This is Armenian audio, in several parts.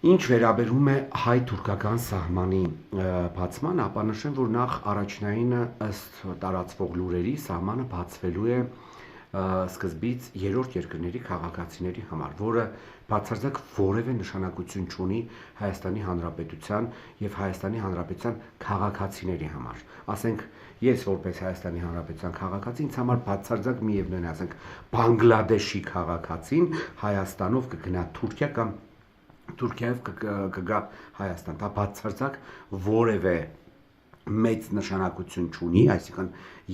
Ինչ վերաբերում է հայ-թուրքական սահմանի բացման, ապա նշեմ, որ նախ առաջնայինը ըստ տարածվող լուրերի սահմանը բացվելու է սկզբից երրորդ երկրների քաղաքացիների համար, որը բացարձակ որևէ նշանակություն չունի Հայաստանի Հանրապետության եւ Հայաստանի Հանրապետության քաղաքացիների համար։ Ասենք ես որպես Հայաստանի Հանրապետության քաղաքացի ինձ համար բացարձակ միևնույն է, ասենք Բանգլադեշի քաղաքացին Հայաստանով կգնա Թուրքիա կամ Թուրքիայով կգա Հայաստան, դա բացարձակ որևէ մեծ նշանակություն չունի, այսինքն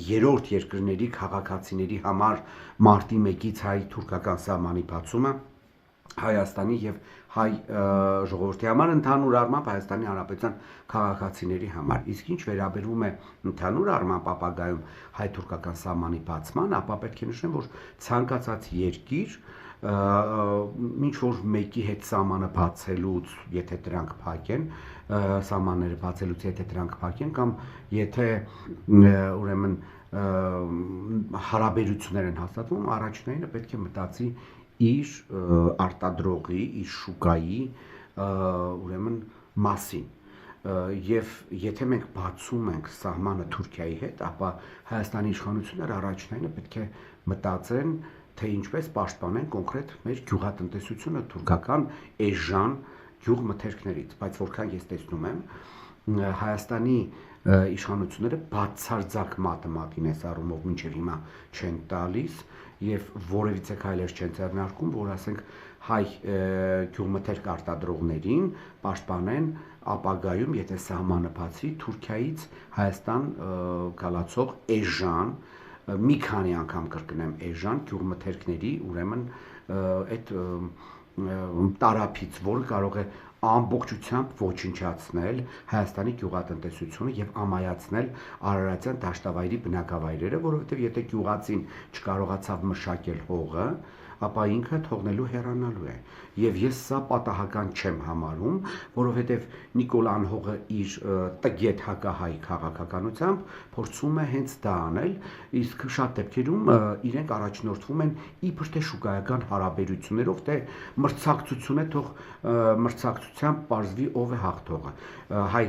երրորդ երկրների քաղաքացիների համար մարտի 1-ից հայ-թուրքական սահմանի բացումը Հայաստանի եւ հայ ժողովրդի համար ընդհանուր առմամբ Հայաստանի Հանրապետության քաղաքացիների համար, իսկ ինչ վերաբերում է ընդհանուր առմամբ ապագայում հայ-թուրքական սահմանի բացման, ապա պետք է նշեմ, որ ցանկացած երկիր ինչ որ մեկի հետ սահմանը բացելուց, եթե դրանք փակեն, սահմանները բացելուց, եթե դրանք փակեն կամ եթե ուրեմն հարաբերություններ են հաստատվում, առաջնայինը պետք է մտածի իր արտադրողի, իր շուկայի ուրեմն մասին եւ եթե մենք բացում ենք սահմանը Թուրքիայի հետ, ապա Հայաստանի իշխանությունները առաջնայինը պետք է մտածեն թե ինչպես պաշտպանեն կոնկրետ մեր գյուղատնտեսությունը թուրքական էժան գյուղմթերքներից, բայց որքան ես տեսնում եմ Հայաստանի իշխանությունները բացարձակ մատին այս առումով մինչև հիմա չեն տալիս եւ որևիցե քայլեր չեն ձեռնարկում, որ ասենք հայ գյուղմթերք արտադրողներին պաշտպանեն ապագայում, եթե սահմանը բացի Թուրքիայից Հայաստան գալացող էժան մի քանի անգամ կրկնեմ էժան գյուղմթերքների ուրեմն այդ տարափից, որը կարող է ամբողջությամբ ոչնչացնել Հայաստանի գյուղատնտեսությունը եւ ամայացնել Արարատյան դաշտավայրի բնակավայրերը, որովհետեւ եթե գյուղացին չկարողացավ մշակել հողը, ապա ինքը թողնելու հեռանալու է։ Եվ ես սա պատահական չեմ համարում, որովհետև Նիկոլ Անհողը իր տգետ հակահայ քաղաքականությամբ փորձում է հենց դա անել, իսկ շատ դեպքերում իրենք առաջնորդվում են իբր թե շուկայական հարաբերություններով, թե մրցակցություն է, թող մրցակցությամբ պարզվի ով է հաղթողը։ Հայ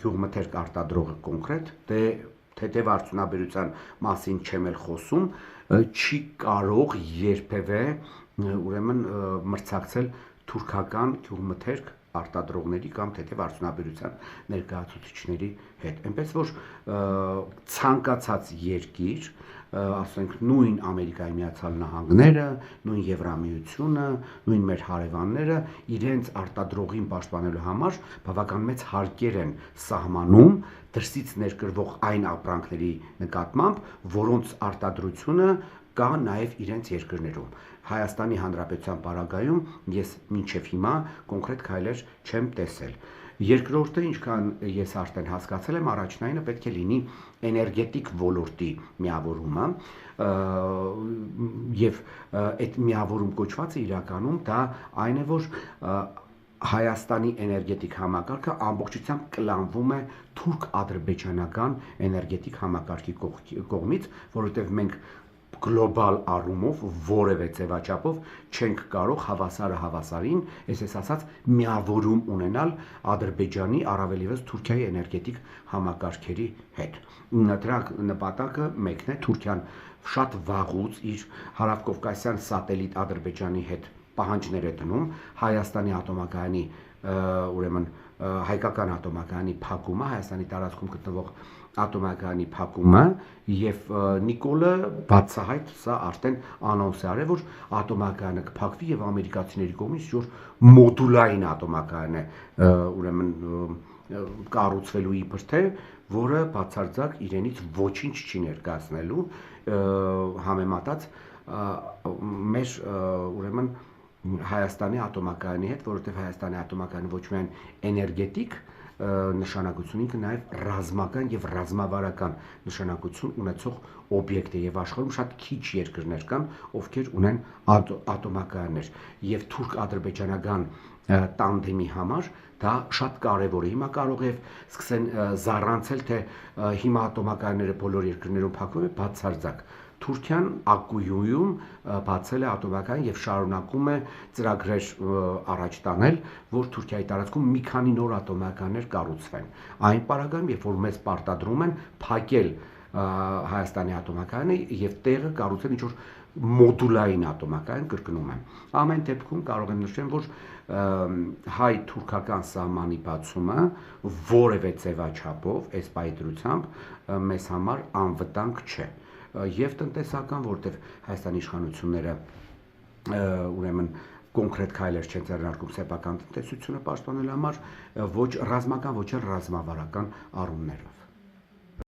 գյուղմթերք արտադրողը կոնկրետ, թեթև արդյունաբերության մասին չեմ էլ խոսում, չի կարող երբևէ ուրեմն մրցակցել թուրքական գյուղմթերք արտադրողների կամ թեթև արդյունաբերության ներկայացուցիչների հետ։ Այնպես որ ցանկացած երկիր, ասենք նույն Ամերիկայի Միացյալ Նահանգները, նույն Եվրամիությունը, նույն մեր հարևանները իրենց արտադրողին պաշտպանելու համար բավական մեծ հարկեր են սահմանում դրսից ներկրվող այն ապրանքների նկատմամբ, որոնց արտադրությունը կա նաև իրենց երկրներում։ Հայաստանի Հանրապետության պարագայում ես մինչև հիմա կոնկրետ քայլեր չեմ տեսել։ Երկրորդը, ինչքան ես արդեն հասկացել եմ, առաջնայինը պետք է լինի էներգետիկ ոլորտի միավորումը եւ այդ միավորում կոչվածը իրականում դա այն է, որ Հայաստանի էներգետիկ համակարգը ամբողջությամբ կլանվում է թուրք-ադրբեջանական էներգետիկ համակարգի կողմից, որովհետև մենք գլոբալ առումով որևէ ձևաչափով չենք կարող հավասարը հավասարին, այսպես ասած, միավորում ունենալ Ադրբեջանի, առավել ևս Թուրքիայի էներգետիկ համակարգերի հետ։ Դրանք նպատակը մեկն է, Թուրքիան շատ վաղուց իր հարավկովկասյան սատելիտ Ադրբեջանի հետ պահանջներ է դնում Հայաստանի ատոմակայանի ուրեմն հայկական ատոմակայանի փակումը, Հայաստանի տարածքում գտնվող ատոմակայանի փակումը եւ Նիկոլը բացահայտ սա արդեն անոնս է արել, որ ատոմակայանը կփակվի եւ ամերիկացիների կողմից որ մոդուլային ատոմակայան է ուրեմն կառուցվելու իբր թե, որը բացարձակ իրենից ոչինչ չի ներկայացնելու համեմատած մեր ուրեմն Հայաստանի ատոմակայանի հետ, որովհետև Հայաստանի ատոմակայանը ոչ միայն էներգետիկ նշանակություն, ինքը նաև ռազմական եւ ռազմավարական նշանակություն ունեցող օբյեկտ է եւ աշխարհում շատ քիչ երկրներ կան, ովքեր ունեն ատոմակայաններ եւ թուրք-ադրբեջանական տանդեմի համար դա շատ կարևոր է։ Հիմա կարող է սկսեն զառանցել, թե հիմա ատոմակայանները բոլոր երկրներում փակվում է, բացարձակ Թուրքիան ակույում բացել է ատոմական եւ շարունակում է ծրագրեր առաջ տանել, որ Թուրքիայի տարածքում մի քանի նոր ատոմականներ կառուցվեն։ Այն պարագայում, երբ որ մեզ պարտադրում են փակել Հայաստանի ատոմակայանը եւ տեղը կառուցել ինչ որ մոդուլային ատոմակայան, կրկնում եմ։ Ամեն դեպքում կարող եմ նշել, որ հայ-թուրքական սահմանի բացումը որևէ ձևաչափով այս պայծրությամբ մեզ համար անվտանգ չէ։ Եվ տնտեսական, որտեղ Հայաստանի իշխանությունները ուրեմն կոնկրետ քայլեր չեն ձեռնարկում սեփական տնտեսությունը պաշտպանելու համար, ոչ ռազմական, ոչ էլ ռազմավարական առումներով։